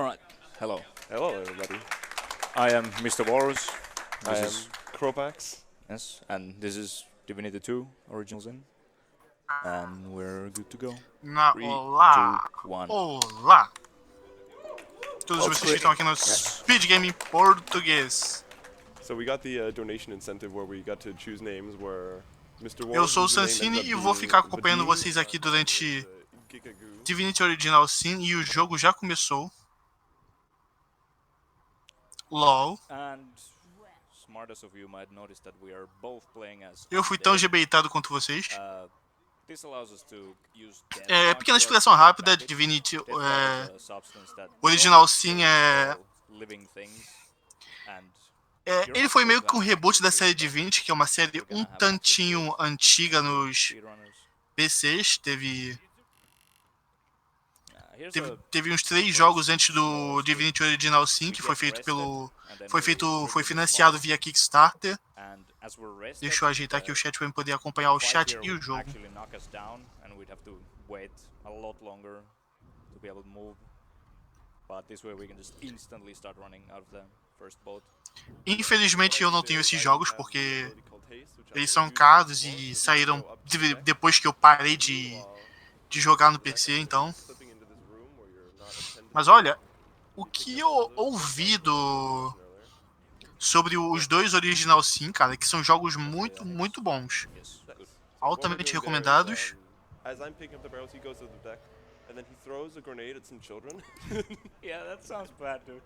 Alright, hello. Hello, everybody. I am MrWalrus. I am Cropax. Yes, and this is Divinity 2 Original Sin. And we're good to go. Olá! 2, 1. Olá! Todos Let's vocês que estão aqui no Speed Game Português. So we got the donation incentive where we got to choose names where Mr. Eu Walrus' sou o username Sansini ends e up vou being ficar acompanhando Vadim, vocês aqui durante Gigagoo. Divinity Original Sin e o jogo já começou. LOL. And smartest of you might notice that we are both playing as Eu fui tão gebeitado quanto vocês. Pequena explicação rápida, Divinity Original Sin ele foi meio que um reboot da série Divinity, que é uma série um tantinho antiga nos PCs. Teve uns 3 jogos antes do Divinity Original Sin, que foi financiado via Kickstarter. Deixa eu ajeitar aqui o chat para eu poder acompanhar o chat e o jogo. Infelizmente eu não tenho esses jogos porque eles são caros e saíram depois que eu parei de jogar no PC, então. Mas olha, o que eu ouvi sobre os dois Original Sin, cara, que são jogos muito, muito bons. Altamente recomendados. As I'm picking up the barrels, he goes to the deck, and then he throws a grenade at some children. Yeah, that sounds bad, dude.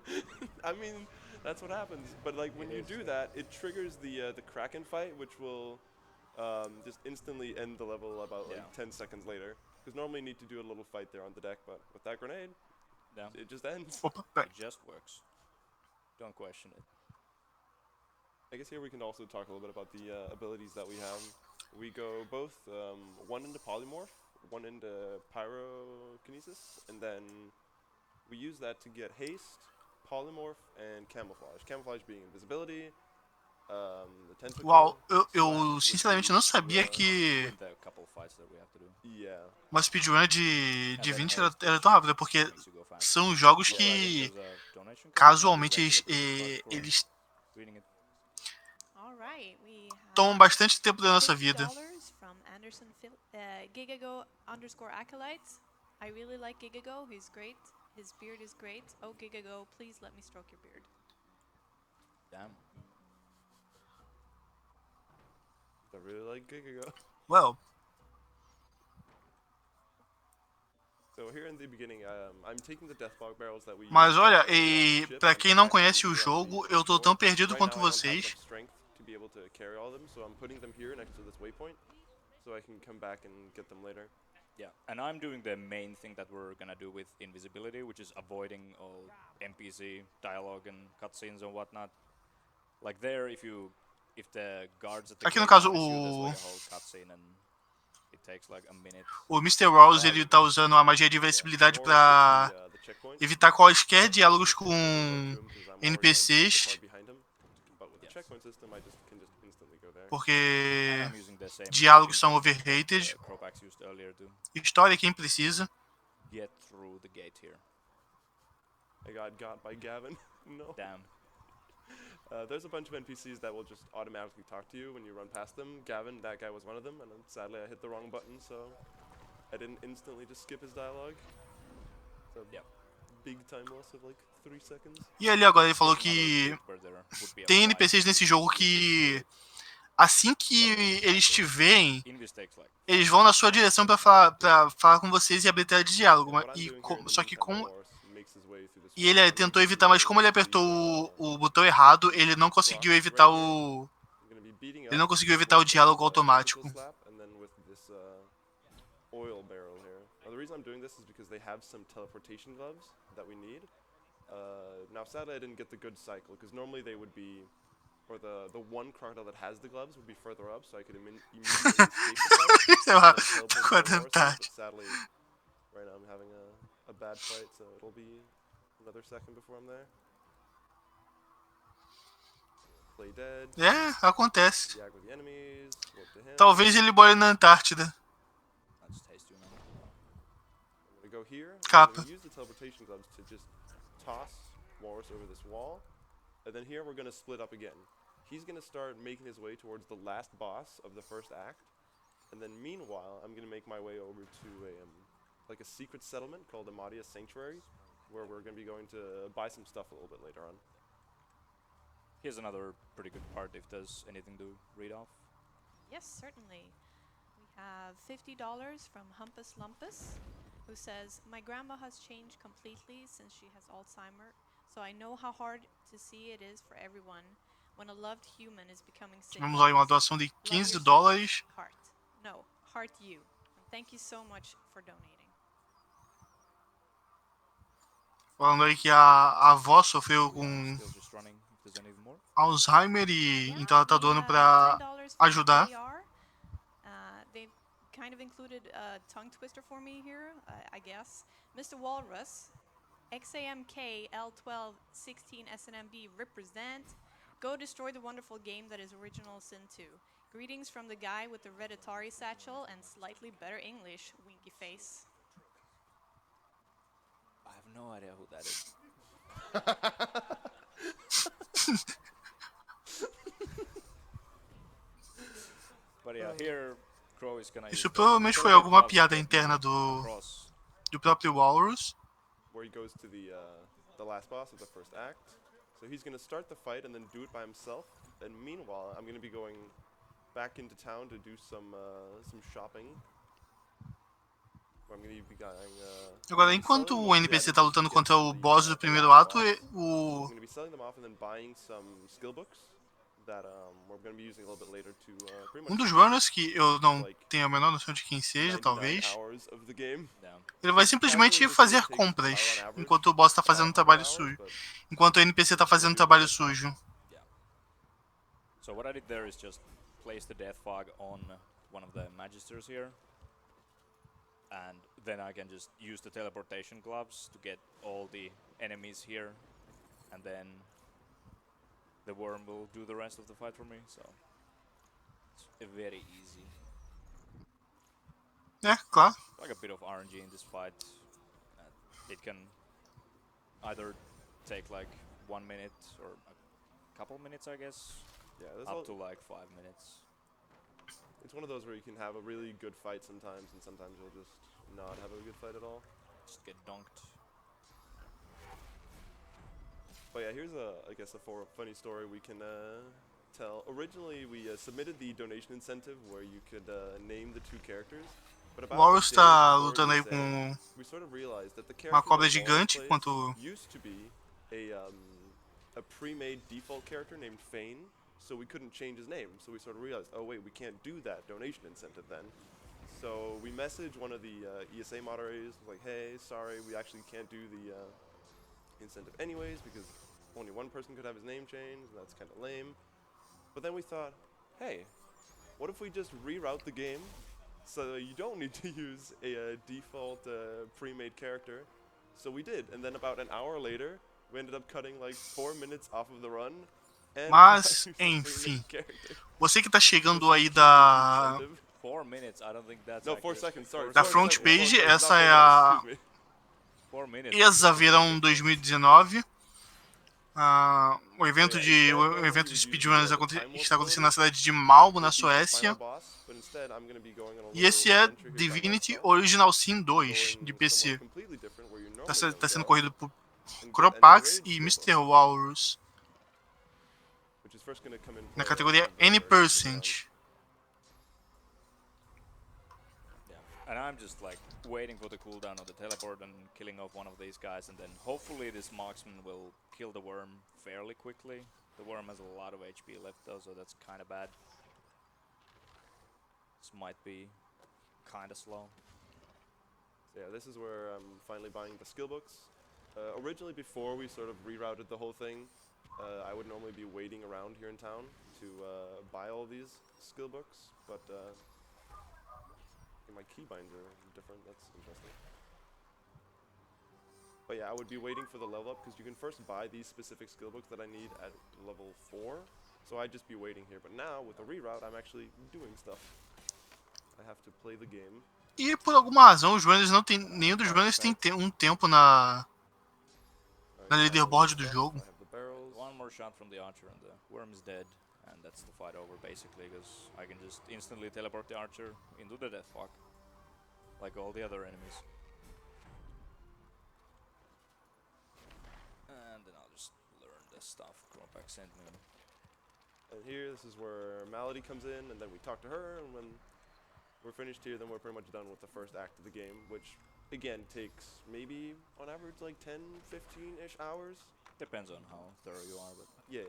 I mean, that's what happens. But like when you do that, it triggers the Kraken fight, which will just instantly end the level about like 10 seconds later. Because normally you need to do a little fight there on the deck, but with that grenade, it just ends. It just works. Don't question it. I guess here we can also talk a little bit about the abilities that we have. We go both one into polymorph, one into pyrokinesis, and then we use that to get haste, polymorph, and camouflage. Camouflage being invisibility. Uau, eu sinceramente não sabia que uma speedrun de 20 era tão rápida, porque são jogos que casualmente eles tomam bastante tempo da nossa vida. Gigago_acolytes. I really like Gigago. He's great. His beard is great. Oh, Gigago, please let me stroke your beard. Damn. I really like Gigago. Well. So here in the beginning, I'm taking the Deathbog barrels that we. Mas olha, pra quem não conhece o jogo, eu tô tão perdido quanto vocês. To be able to carry all of them, so I'm putting them here next to this waypoint, so I can come back and get them later. Yeah, and I'm doing the main thing that we're gonna do with invisibility, which is avoiding all NPC dialogue and cutscenes and whatnot. Like there, if the guards at the aqui no caso o MrWalrus ele tá usando a magia de invencibilidade para evitar quaisquer diálogos com NPCs. Porque diálogos são overrated. História quem precisa. Get through the gate here. I got by Gavin. No. Damn. There's a bunch of NPCs that will just automatically talk to you when you run past them. Gavin, that guy was one of them, and sadly I hit the wrong button, so I didn't instantly just skip his dialogue. So big time loss of like 3 seconds. E ali agora ele falou que tem NPCs nesse jogo que assim que eles te veem, eles vão na sua direção pra falar com vocês e abrir tela de diálogo. E ele tentou evitar, mas como ele apertou o botão errado, ele não conseguiu evitar o diálogo automático. Now sadly I didn't get the good cycle because normally they would be, or the one crocodile that has the gloves would be further up, so I could immediately escape the fight. But sadly, right now I'm having a bad fight, so it'll be another second before I'm there. Play dead. Acontece. Talvez ele more na Antártida. Capa. toss Walrus over this wall. And then here we're going to split up again. He's going to start making his way towards the last boss of the first act. And then meanwhile, I'm going to make my way over to like a secret settlement called Amadia's Sanctuary, where we're going to be going to buy some stuff a little bit later on. Here's another pretty good part if there's anything to read off. Yes, certainly. We have $50 from Humpus Lumpus, who says, "My grandma has changed completely since she has Alzheimer's, so I know how hard to see it is for everyone when a loved human is becoming sick. Tivemos aí uma doação de Love $15. yourself, Heart. No, heart you. And thank you so much for donating." Falando aí que a avó sofreu com Still just running if there's anything more. Alzheimer e Yeah, então ela tá we doando have pra $10 from ajudar. KR. They kind of included a tongue twister for me here, I guess. Mr. Walrus, XAMK L1216 SNMB represent. Go destroy the wonderful game that is original Sin 2. Greetings from the guy with the red Atari satchel and slightly better English, winky face. I have no idea who that is. But yeah, here Crow is gonna Isso use the provavelmente foi teleport alguma gloves piada to get interna across. do próprio Walrus. Where he goes to the last boss of the first act. So he's going to start the fight and then do it by himself. And meanwhile, I'm going to be going back into town to do some shopping. I'm going to be going, Agora, enquanto o NPC tá lutando contra o boss do primeiro ato, I'm o going to be selling them off and then buying some skill books that we're going to be using a little bit later to pretty much dos runners, que eu não tenho a menor noção de quem seja, 99 talvez, hours of the game. Yeah. ele vai simplesmente fazer compras, enquanto o boss tá fazendo trabalho sujo. Enquanto o NPC tá fazendo trabalho sujo. Yeah. So what I did there is just place the death fog on one of the magisters here. And then I can just use the teleportation gloves to get all the enemies here. And then the worm will do the rest of the fight for me, so it's very easy. É, claro. Like a bit of RNG in this fight. It can either take like 1 minute or a couple minutes, I guess, Yeah, up to like 5 minutes. It's one of those where you can have a really good fight sometimes, and sometimes you'll just not have a good fight at all. Just get dunked. But yeah, here's I guess a funny story we can tell. Originally, we submitted the donation incentive where you could name the two characters. But O about Walrus a day tá before lutando aí ESA, com we sort of realized that the uma character cobra that Walrus gigante, plays enquanto used to be a pre-made default character named Fane, so we couldn't change his name. So we sort of realized, oh wait, we can't do that donation incentive then. So we messaged one of the ESA moderators, like, hey, sorry, we actually can't do the incentive anyways because only one person could have his name changed, and that's kind of lame. But then we thought, hey, what if we just reroute the game so you don't need to use a default pre-made character? So we did, and then about an hour later, we ended up cutting like 4 minutes off of the run. And Mas, buying some enfim, pre-made character. você que tá chegando aí da 4 minutes, I don't think that's No, 4 accurate. seconds, sorry. Da 4 front seconds, page, 4 seconds, essa not é 4 a minutes, excuse me. 4 minutes. ESA Verão 2019. O evento de Speedrunners está acontecendo na cidade de Malmo, na Suécia. E esse é Divinity Original Sin 2 de PC. Está sendo corrido por Cropax e MrWalrus na categoria Any%. And I'm just like waiting for the cooldown of the teleport and killing off one of these guys, and then hopefully this marksman will kill the worm fairly quickly. The worm has a lot of HP left though, so that's kind of bad. This might be kind of slow. So yeah, this is where I'm finally buying the skill books. Originally, before we sort of rerouted the whole thing, I would normally be waiting around here in town to buy all these skill books, but my keybinds are different. That's interesting. But yeah, I would be waiting for the level up because you can first buy these specific skill books that I need at level 4. So I'd just be waiting here. But now with the reroute, I'm actually doing stuff. I have to play the game. E por alguma razão os runners não tem, nenhum dos runners tem um tempo na na leaderboard do jogo. I have the barrels. One more shot from the archer and the worm is dead, and that's the fight over basically, because I can just instantly teleport the archer into the death fog, like all the other enemies. And then I'll just learn the stuff Cropax sent me. And here, this is where Malady comes in, and then we talk to her, and when we're finished here, then we're pretty much done with the first act of the game, which, again, takes maybe, on average, like 10, 15-ish hours. Depends on how thorough you are, but Yeah.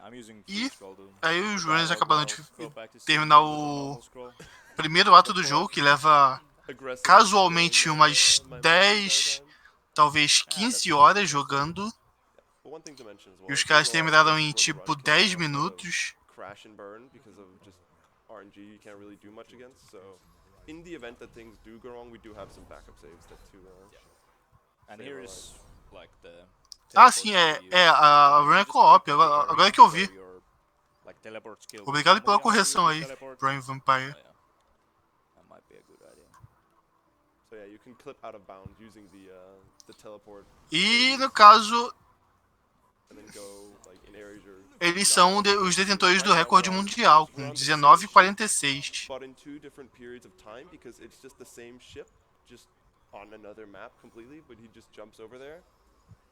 I'm using E scroll to aí os runners dialogue acabaram while de Cropax is terminar sitting with the o normal scroll. primeiro ato do jogo, que leva Aggressive casualmente killing, umas my map the 10, entire time. talvez 15 horas jogando. But one thing to mention as well E os is caras these are all terminaram em instances where the tipo run can 10 sort of minutos. crash and burn because of just RNG you can't really do much against. So in the event that things do go wrong, we do have some backup saves that to And save here our is like the Ah, sim, a run é co-op, agora que eu vi. Like teleport skill. Obrigado pela correção aí, Brian Vampire. That might be a good idea. So yeah, you can clip out of bounds using the teleport E no caso, and then go like in areas you're eles not são supposed to os do. detentores do Right now, recorde mundial, com we're on the 19:46. but in two different periods of time because it's just the same ship, just on another map completely, but he just jumps over there.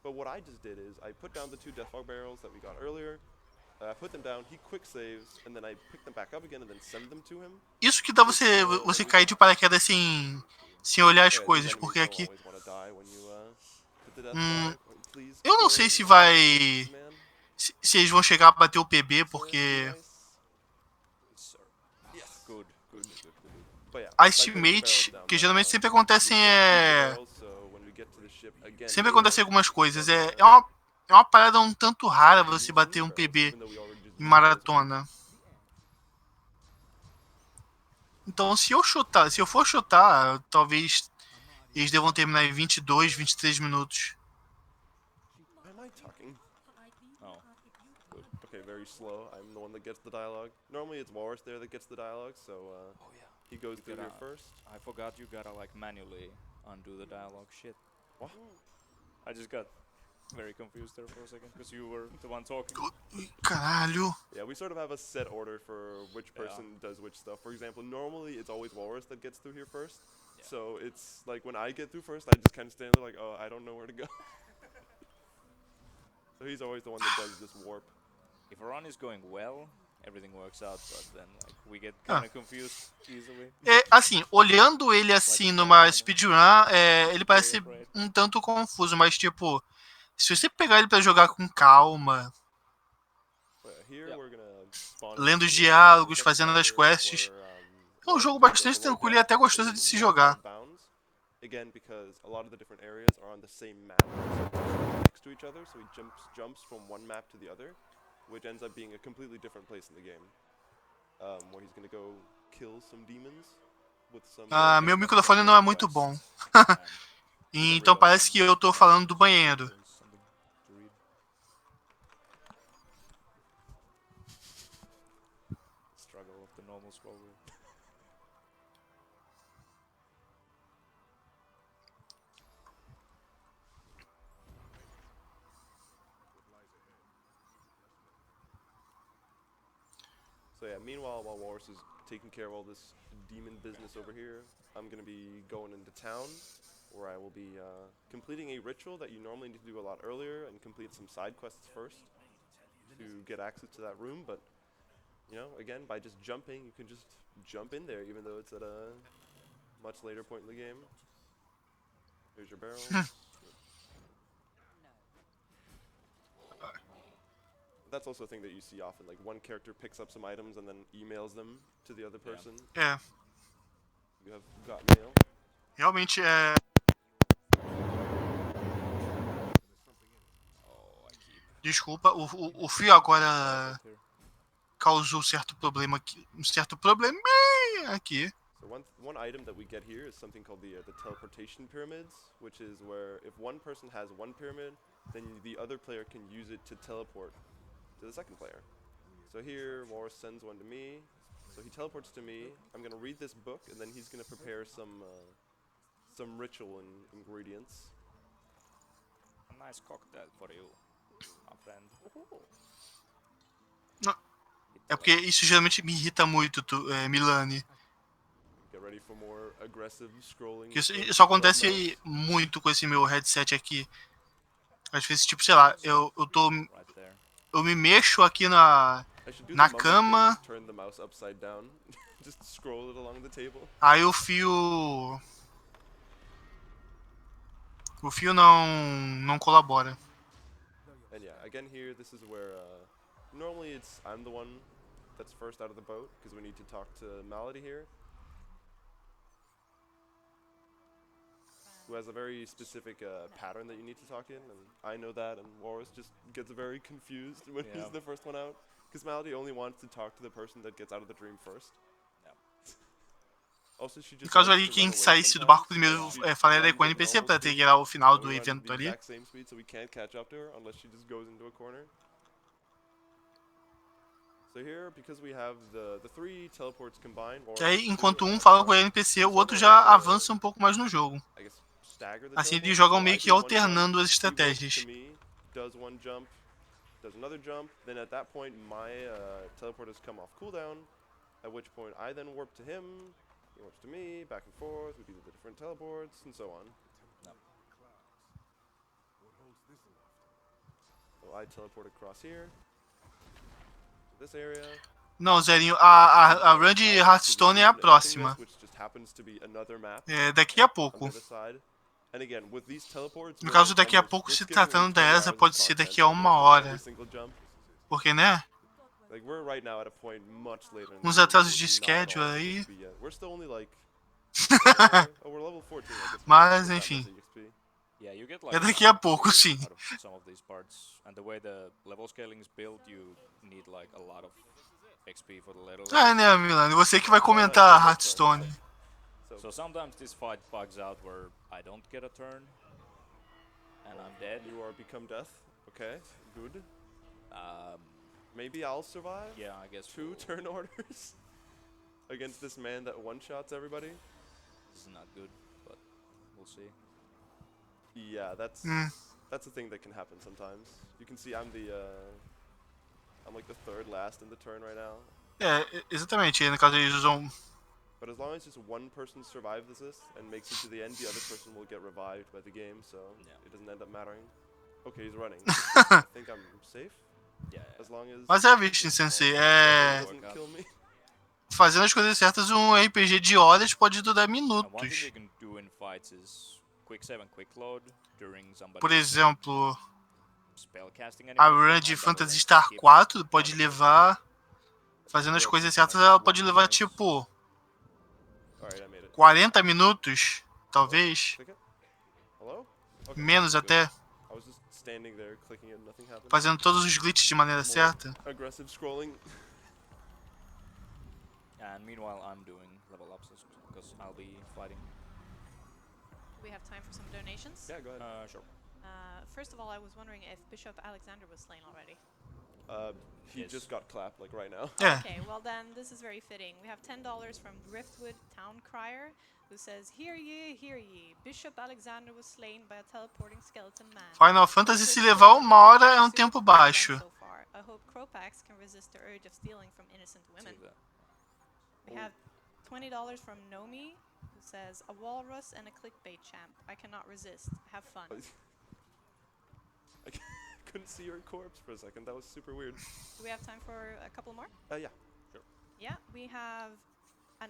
But what I just did is I put down the 2 Deathfog barrels that we got earlier, put them down, he quick saves, and then I pick them back up again and then send them to him. Isso que dá você cair de paraquedas sem olhar as Yeah, coisas, these enemies porque don't aqui always wanna die when you hit the Deathfog. Please eu não kill sei him, se please, man. se eles vão chegar a bater o PB, porque Nice. Yes. Good. But yeah, as by putting the barrels teammates, down que now, geralmente sempre we acontecem can keep the barrels, so when we get to the ship again sempre later, acontecem algumas coisas. then, É uma parada um tanto rara você use bater these um barrels, PB even though we already just em used those ones. maratona. Então, se eu for chutar, talvez eles devam terminar em 22, 23 minutos. Am I talking? Oh. Good. Okay, very slow. I'm the one that gets the dialogue. Normally it's Walrus there that gets the dialogue, so Oh yeah. he goes through here gotta- first. I forgot you gotta like manually undo the dialogue. Shit. What? I just got very confused there for a second because you were the one talking. Ui, caralho. Yeah, we sort of have a set order for which Yeah. person does which stuff. For example, normally it's always Walrus that gets through here first. Yeah. So it's like when I get through first, I just kind of stand there like, oh, I don't know where to go. So he's always the one that does this warp. If a run is going well, everything works out, but then like we get kind of confused easily. É, assim, olhando ele assim numa speedrun, ele parece um tanto confuso, mas tipo, se você pegar ele pra jogar com calma, But here Yeah. we're gonna spawn lendo os into diálogos, the fazendo as second quests, where, é um Walrus jogo goes bastante below tranquilo e até deck, gostoso and de then se we walk jogar. out of bounds. Again, because a lot of the different areas are on the same map, so next to each other, so he jumps from one map to the other, which ends up being a completely different place in the game, where he's gonna go kill some demons with some. Ah, meu microfone não é muito bom. Então parece que eu tô falando do banheiro. Something to read. Struggle of the normal scroller. So yeah, meanwhile, while Walrus is taking care of all this demon business over here, I'm gonna be going into town, where I will be completing a ritual that you normally need to do a lot earlier and complete some side quests first to get access to that room. But you know, again, by just jumping, you can just jump in there, even though it's at a much later point in the game. Here's your barrels. That's also a thing that you see often. Like one character picks up some items and then emails them to the other person. É, You have got mail. realmente é. Oh, I keep. Desculpa, o fio agora causou certo problema aqui. Um certo probleminha aqui. So one item that we get here is something called the teleportation pyramids, which is where if one person has one pyramid, then the other player can use it to teleport to the second player. So here, Walrus sends one to me. So he teleports to me. I'm gonna read this book, and then he's gonna prepare some ritual ingredients. Nice cocktail for you, my friend. Não. É porque isso geralmente me irrita muito, Milani. Get ready for more aggressive scrolling. Que isso acontece muito com esse meu headset aqui. Às vezes, tipo, sei lá, eu Right there. me mexo aqui na cama, Turn the mouse upside down. Just scroll it along the table. aí o fio não colabora. And yeah, again here, this is where normally I'm the one that's first out of the boat because we need to talk to Malady here, who has a very specific pattern that you need to talk in, and I know that, and Walrus just gets very confused when he's the first one out, because Malady only wants to talk to the person that gets out of the dream first. Also, she just No caso likes ali, to quem run away saísse do sometimes, barco so primeiro she falaria runs com o at NPC normal pra speed, chegar ao final and do we run evento the ali. exact same speed, so we can't catch up to her unless she just goes into a corner. So here, because we have the three teleports combined, Que aí, enquanto um fala com o NPC, o outro já avança um pouco mais no jogo. I guess stagger the Assim eles teleports, jogam so I meio que do one jump, alternando as he warps estratégias. to me, does one jump, does another jump, then at that point my teleport has come off cooldown, at which point I then warp to him, he warps to me, back and forth, we do the different teleports, and so on. So I teleport across here, to this area. Não, Zerinho, a run de Hearthstone é a próxima. É daqui a pouco. No caso, daqui a pouco, se tratando da ESA, pode ser daqui a 1 hora. Porque, né? Uns atrasos de schedule aí. Mas, enfim. Yeah, you get É like daqui a pouco, sim. out of some of these parts, and the way the level scaling is built, you need like a lot of XP for the level. Ah, né, Milano? Você que vai comentar Hearthstone. So sometimes this fight bugs out where I don't get a turn, and I'm dead. You are become death. Okay, good. Maybe I'll survive. Yeah, I guess 2 turn orders against this man that one-shots everybody. This is not good, but we'll see. Yeah, that's a thing that can happen sometimes. You can see I'm like the third last in the turn right now. É, exatamente. No caso, eles usam... But as long as just one person survives this and makes it to the end, the other person will get revived by the game, so it doesn't end up mattering. Okay, he's running. I think I'm safe. Yeah. As long as Mas é, Vishin Sensei, doesn't kill me. fazendo as coisas certas, um RPG de horas pode durar And one thing minutos. you can do in fights is quick save and quick load during somebody's Por exemplo, spellcasting a animation. run de I'd rather, Phantasy like, Star skip 4 pode all the levar... Fazendo as coisas certas, ela pode levar, tipo, Alright, I made it. 40 minutos, talvez. Click it. Hello? Okay. Menos até. I was just standing there clicking it, nothing happened. Fazendo todos os glitches de maneira certa. Aggressive scrolling. And meanwhile, I'm doing level ups because I'll be fighting. Do we have time for some donations? Yeah, go ahead. Sure. First of all, I was wondering if Bishop Alexander was slain already. He Yes. just got clapped, like right now. É. Okay, well then, this is very fitting. We have $10 from Driftwood Town Crier, who says, hear ye, Bishop Alexander was slain by a teleporting skeleton man. Final Fantasy, se levar 1 hora, é um tempo baixo. So far. I hope Cropax can resist the urge of stealing from innocent women. See that. We have $20 from Nomi, who says, a walrus and a clickbait champ. I cannot resist. Have fun. I couldn't see your corpse for a second. That was super weird. Do we have time for a couple more? Yeah. Yeah, we have a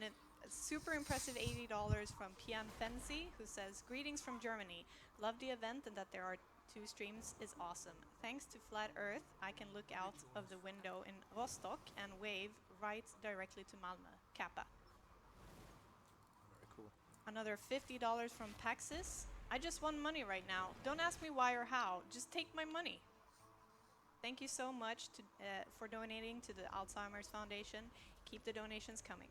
super impressive $80 from Pian Fenzi, who says, greetings from Germany. Love the event and that there are 2 streams is awesome. Thanks to Flat Earth, I can look out of the window in Rostock and wave right directly to Malmö. Kappa. Very cool. Another $50 from Paxis. I just won money right now. Don't ask me why or how. Just take my money. Thank you so much for donating to the Alzheimer's Foundation. Keep the donations coming.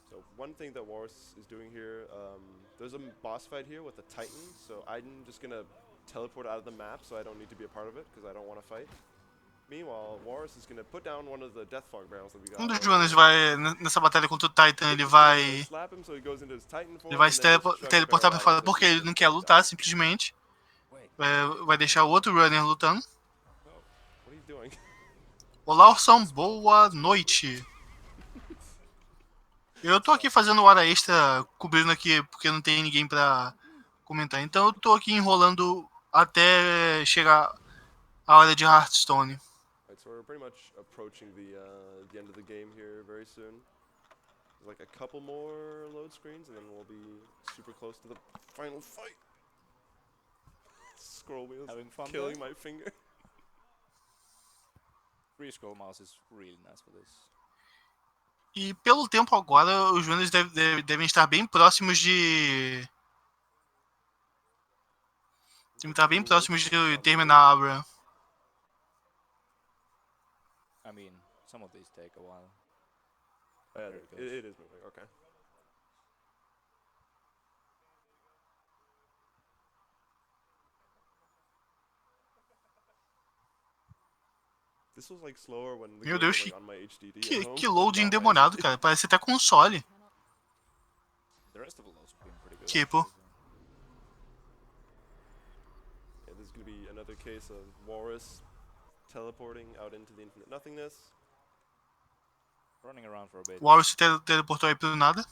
So one thing that Walrus is doing here, there's a boss fight here with a Titan, so I'm just gonna teleport out of the map so I don't need to be a part of it, because I don't want to fight. Meanwhile, Walrus is gonna put down one of the Death Fog barrels that we got. Dos Jonas vai, nessa batalha contra o Titan, ele vai Slap him so he goes into his Titan form, se and then just shove the teleportar pra barrel fora out porque into ele the não quer Death lutar, Fog. simplesmente. Wait, Vai deixar o outro runner lutando. Oh, what are you doing? Olá, Ursão, boa noite. Eu tô aqui fazendo hora extra, cobrindo aqui, porque não tem ninguém pra comentar. Então eu tô aqui enrolando até chegar a hora de Hearthstone. Alright, so we're pretty much approaching the end of the game here very soon. There's like a couple more load screens, and then we'll be super close to the final fight. Scroll wheels Having fun killing there? my finger. Free scroll mouse is really nice for this. E pelo tempo agora, os runners devem estar bem próximos de... Devem estar bem próximos de terminar a run. I mean, some of these take a while. Yeah, There it goes. it is moving. Okay. This was like slower when the Meu game Deus, was like on my HDD at home. que loading not my demorado, HDD. cara. Parece até console. The rest of the loads have been pretty good. Tipo. Yeah, this is gonna be another case of Walrus teleporting out into the infinite nothingness. Running around for a bit, O Warrior se teleportou aí pro nada.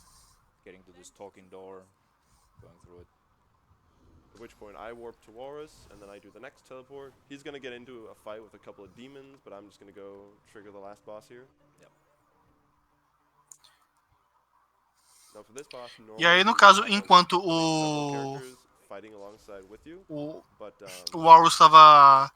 getting to this talking door, going through it. At which point I warp to Walrus, and then I do the next teleport. He's gonna get into a fight with a couple of demons, but I'm just gonna go trigger the last boss here. Yep. Now for this boss, E aí, no normally caso, you have, like, enquanto at least several o characters fighting alongside with you, but Warrior estava...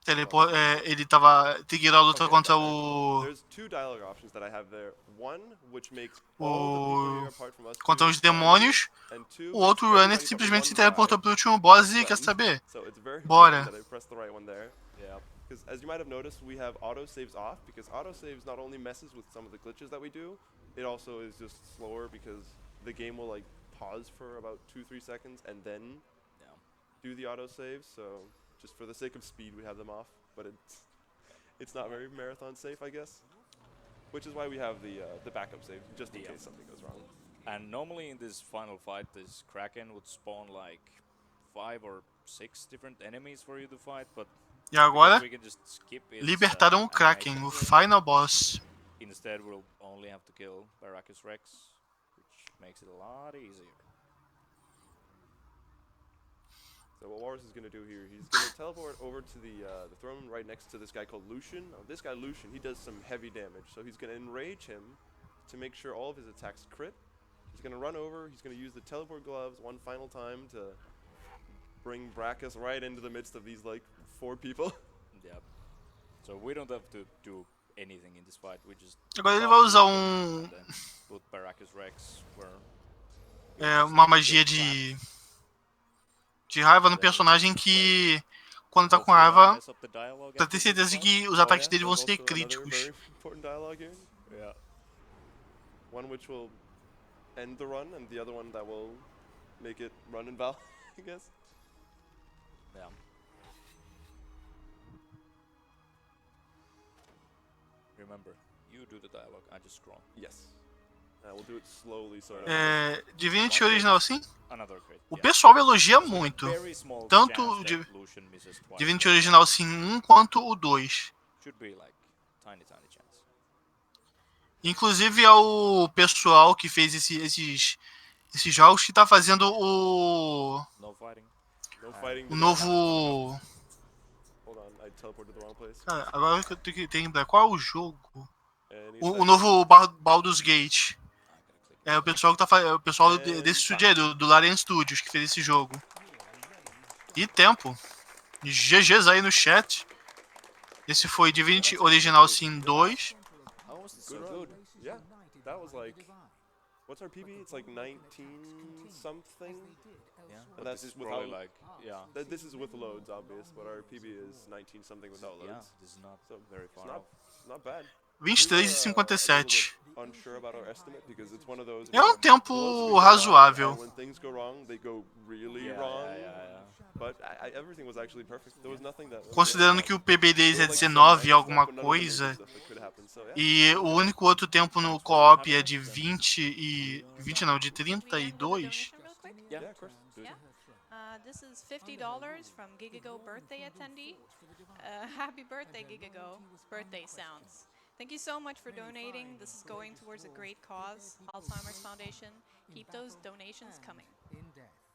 ele tava seguindo a luta okay, contra down there. o... There's two dialogue options that I have there. One, which makes all the people here apart from us contra two os demônios. and two, O makes outro runner everybody but simplesmente one se guy teleportou pro último boss e quer threatened. saber. So it's very Bora. important that I press the right one there. Yeah. Because as you might have noticed, we have autosaves off, because autosaves not only messes with some of the glitches that we do, it also is just slower because the game will like pause for about 2-3 seconds and then Yeah. do the autosaves. So just for the sake of speed, we have them off, but it's not very marathon safe, I guess. Which is why we have the backup save, just in Yeah. case something goes wrong. And normally in this final fight, this Kraken would spawn like 5 or 6 different enemies for you to fight, but E agora, we can just skip its, libertaram o Kraken, animation o frame. final boss. Instead, we'll only have to kill Baracus Rex, which makes it a lot easier. So what Walrus is going to do here, he's going to teleport over to the throne right next to this guy called Lucian. Now, this guy Lucian, he does some heavy damage, so he's going to enrage him to make sure all of his attacks crit. He's going to run over, he's going to use the teleport gloves one final time to bring Brackus right into the midst of these like 4 people. Yep. So we don't have to do anything in this fight, we just Agora ele vai usar and then put Baracus Rex where uma magia de raiva no personagem que, quando tá com raiva, pra ter certeza de que os ataques dele vão There's ser also another críticos. very important dialogue here. Yeah. One which will end the run, and the other one that will make it run in Val, I guess. Yeah. Remember, you do the dialogue, I just scroll. Yes. We'll do it slowly, so I don't Divinity original, sim. Another crit. O Yeah. pessoal elogia muito. Very small Tanto chance o that Lucian misses twice. Divinity original, sim, 1 quanto o 2. Should be like tiny chance. Inclusive é o pessoal que fez esses jogos que tá fazendo o No fighting. No fighting. o novo... Hold on, I teleported to the wrong place. Cara, agora que eu tenho que lembrar qual é o jogo. And he O said- novo Baldur's Gate. I'm gonna click. É o pessoal que o pessoal desse estúdio aí, do Larian Studios, que fez esse jogo. E tempo. GGs aí no chat. Esse foi Divinity Original Sin 2. How was this so Good run. good? Yeah, that was like, what's our PB? It's like 19 something. Yeah. And But that's this is without- probably like, yeah. This is with loads, obvious, but our PB is 19 something without Yeah, loads. this is not So very it's far not, off. not bad. 23 e We were, 57. a little bit unsure about our estimate because it's one of those. É um where tempo close we go razoável. and when things go wrong, they go really Yeah, wrong. yeah. But everything was actually perfect. There was nothing that. Considerando que o PB deles é 19 e alguma coisa. E o único outro tempo no co-op é de 20 e... 20 não, de 32. Real quick? Yeah, Yeah, of course. Do it. Yeah. This is $50 from Gigago birthday attendee. Happy birthday, Gigago. Birthday sounds. Thank you so much for donating. This is going towards a great cause, Alzheimer's Foundation. Keep those donations coming. In death.